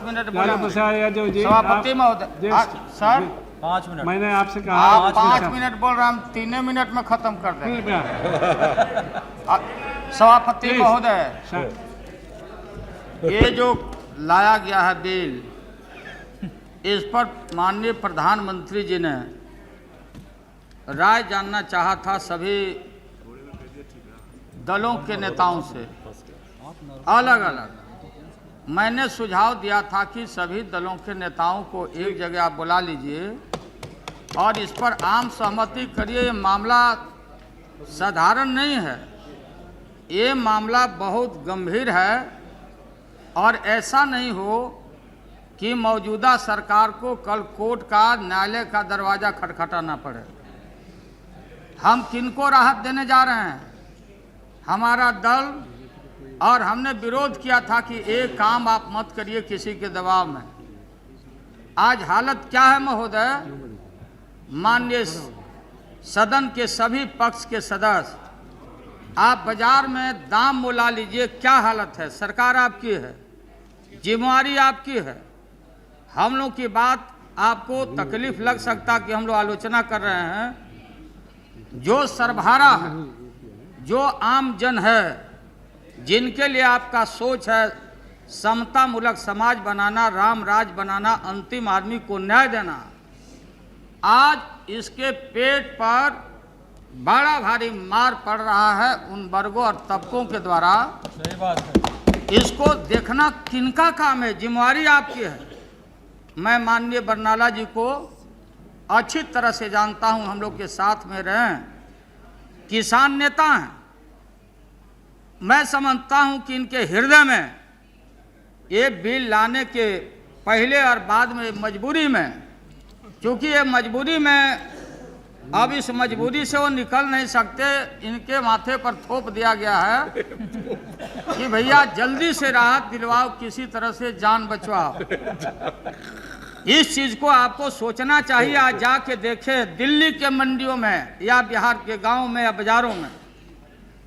Minute Lalu Prasad Yadav ji, सभापति महोदय। Sir 5 minute मैंने आपसे कहा आप 5 मिनट बोल रहे हैं, हम 3 मिनट में खत्म कर देंगे। सभापति महोदय, ये जो लाया गया है बिल, इस पर माननीय प्रधानमंत्री जी ने राय जानना चाहा था सभी दलों के नेताओं से अलग अलग। मैंने सुझाव दिया था कि सभी दलों के नेताओं को एक जगह आप बुला लीजिए और इस पर आम सहमति करिए। ये मामला साधारण नहीं है, ये मामला बहुत गंभीर है और ऐसा नहीं हो कि मौजूदा सरकार को कल कोर्ट का, न्यायालय का दरवाज़ा खटखटाना पड़े। हम किनको राहत देने जा रहे हैं? हमारा दल और हमने विरोध किया था कि एक काम आप मत करिए किसी के दबाव में। आज हालत क्या है महोदय? माननीय सदन के सभी पक्ष के सदस्य, आप बाजार में दाम मोला लीजिए, क्या हालत है। सरकार आपकी है, जिम्मेवारी आपकी है। हम लोग की बात आपको तकलीफ लग सकता कि हम लोग आलोचना कर रहे हैं। जो सर्वहारा है, जो आम जन है, जिनके लिए आपका सोच है समतामूलक समाज बनाना, राम राज बनाना, अंतिम आदमी को न्याय देना, आज इसके पेट पर बड़ा भारी मार पड़ रहा है उन वर्गों और तबकों के द्वारा। सही बात है। इसको देखना किनका काम है? जिम्मेवारी आपकी है। मैं माननीय बरनाला जी को अच्छी तरह से जानता हूं, हम लोग के साथ में रहे, किसान नेता हैं। मैं समझता हूं कि इनके हृदय में ये बिल लाने के पहले और बाद में मजबूरी में, क्योंकि ये मजबूरी में, अब इस मजबूरी से वो निकल नहीं सकते, इनके माथे पर थोप दिया गया है कि भैया जल्दी से राहत दिलवाओ, किसी तरह से जान बचवाओ। इस चीज को आपको सोचना चाहिए। आज जाके देखें दिल्ली के मंडियों में या बिहार के गांव में या बाजारों में,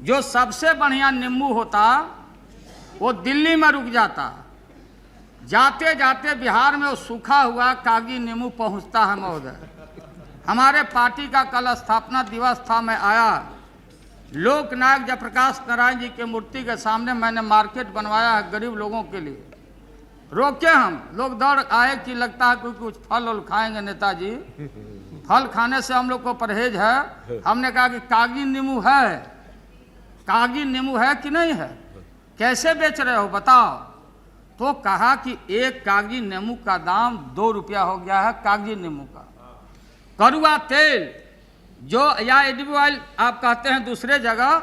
जो सबसे बढ़िया नींबू होता वो दिल्ली में रुक जाता, जाते जाते बिहार में वो सूखा हुआ कागजी नींबू पहुंचता है महोदय। हमारे पार्टी का कल स्थापना दिवस था, मैं आया, लोकनायक जयप्रकाश नारायण जी के मूर्ति के सामने मैंने मार्केट बनवाया है गरीब लोगों के लिए। रोके हम लोग, दौड़ आए कि लगता है कोई कुछ फल उल खाएंगे नेताजी, फल खाने से हम लोग को परहेज है। हमने कहा कि कागजी नींबू है, कागजी नींबू है कि नहीं है, कैसे बेच रहे हो बताओ। तो कहा कि एक कागजी नींबू का दाम 2 रुपया हो गया है। कागजी नींबू का कड़वा तेल, जो या एडिबल ऑयल आप कहते हैं दूसरे जगह,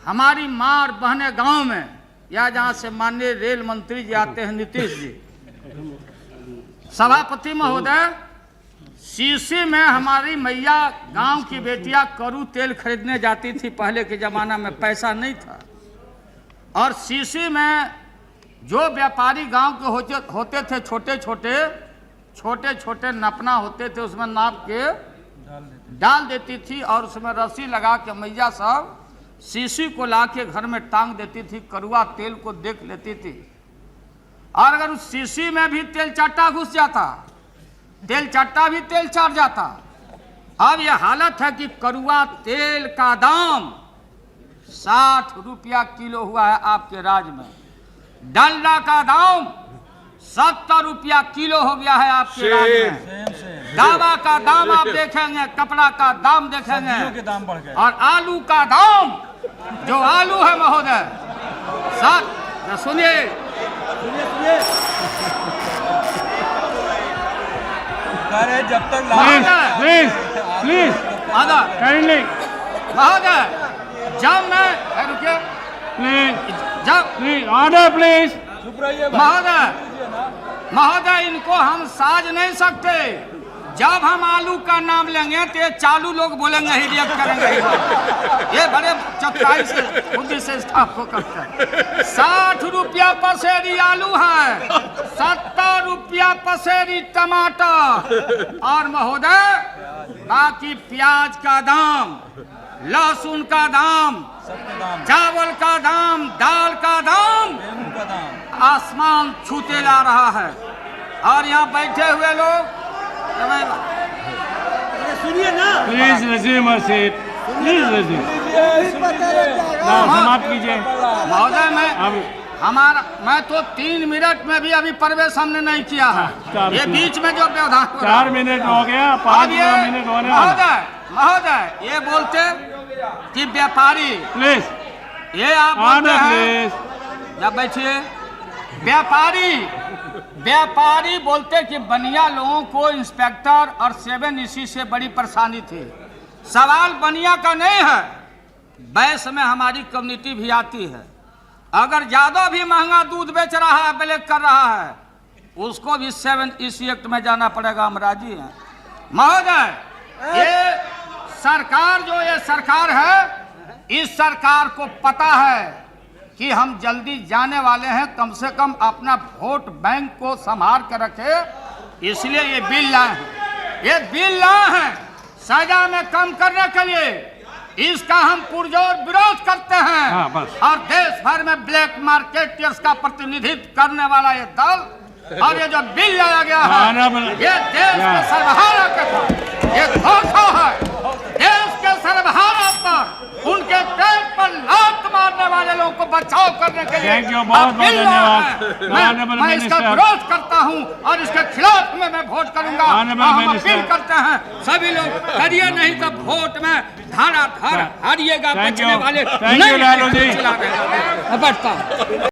हमारी माँ और बहनें गांव में या जहां से माननीय रेल मंत्री जी आते हैं नीतीश जी, सभापति महोदय, शीशी में हमारी मैया गांव की बेटियां कड़ू तेल खरीदने जाती थी। पहले के जमाना में पैसा नहीं था, और शीशी में जो व्यापारी गांव के होते थे, छोटे छोटे नपना होते थे, उसमें नाप के डाल देती थी और उसमें रस्सी लगा के मैया साहब शीशी को ला के घर में टांग देती थी, कड़वा तेल को देख लेती थी। और अगर उस शीशी में भी तेल चट्टा घुस जाता, तेल चट्टा भी तेल चाट जाता। अब यह हालत है कि कड़वा तेल का दाम 60 रुपया किलो हुआ है आपके राज्य में। डलडा का दाम 70 रुपया किलो हो गया है आपके राज्य में। दावा का दाम आप देखेंगे, कपड़ा का दाम देखेंगे, के दाम बढ़ गए। और आलू का दाम, जो आलू है महोदय, सर सुनिए, जब तक प्लीज महोदय, जब मैं रुकिए, जब ऑर्डर प्लीज, चुप रहिए महोदय, इनको हम साज नहीं सकते। जब हम आलू का नाम लेंगे तो ये चालू लोग बोलेंगे, ही रिएक्ट करेंगे। ये बड़े चतुराई से बुद्धि से स्टाफ को करते हैं। 60 रुपया पसेरी आलू है, 70 रुपया पसेरी टमाटर, और महोदय बाकी प्याज का दाम, लहसुन का दाम, चावल का दाम, दाल का दाम, आसमान छूते जा रहा है और यहाँ बैठे हुए लोग Please resume your seat. Please resume. Now समाप्त कीजिए. महोदय अब मैं तो 3 मिनट में भी अभी प्रवेश हमने नहीं किया है। चार ये मिनट। बीच में जो व्यवधान हो रहा है। 4 मिनट हो गया, अब 5 ये मिनट होने वाला. महोदय ये बोलते कि व्यापारी Please. ये आप बोलते Order, हैं please. जब बैठिए व्यापारी बोलते कि बनिया लोगों को इंस्पेक्टर और 7 इसी से बड़ी परेशानी थी। सवाल बनिया का नहीं है, बैस में हमारी कम्युनिटी भी आती है। अगर ज्यादा भी महंगा दूध बेच रहा है, ब्लैक कर रहा है, उसको भी 7 इसी एक्ट में जाना पड़ेगा। हम राजी हैं महोदय। ये सरकार है, इस सरकार को पता है कि हम जल्दी जाने वाले हैं, कम से कम अपना वोट बैंक को संभाल कर रखे, इसलिए ये बिल लाए हैं सजा में कम करने के लिए। इसका हम पुरजोर विरोध करते हैं। हाँ, बस। और देश भर में ब्लैक मार्केटियर्स का प्रतिनिधित्व करने वाला ये दल और ये जो बिल लाया गया है, ये देश के सर्वहारा के साथ ये धोखा है। देश के सर्वहारा पर उनके पेट पर लात मारने वाले लोगों को बचाव करने के लिए Thank you, बहुत बहुत धन्यवाद। मैं इसका विरोध करता हूं और इसके खिलाफ में मैं वोट करूंगा। हम अपील करते हैं सभी लोग करिए, नहीं तो वोट में धारा हारिएगा। बचने वाले Thank you, लालू जी. बैठता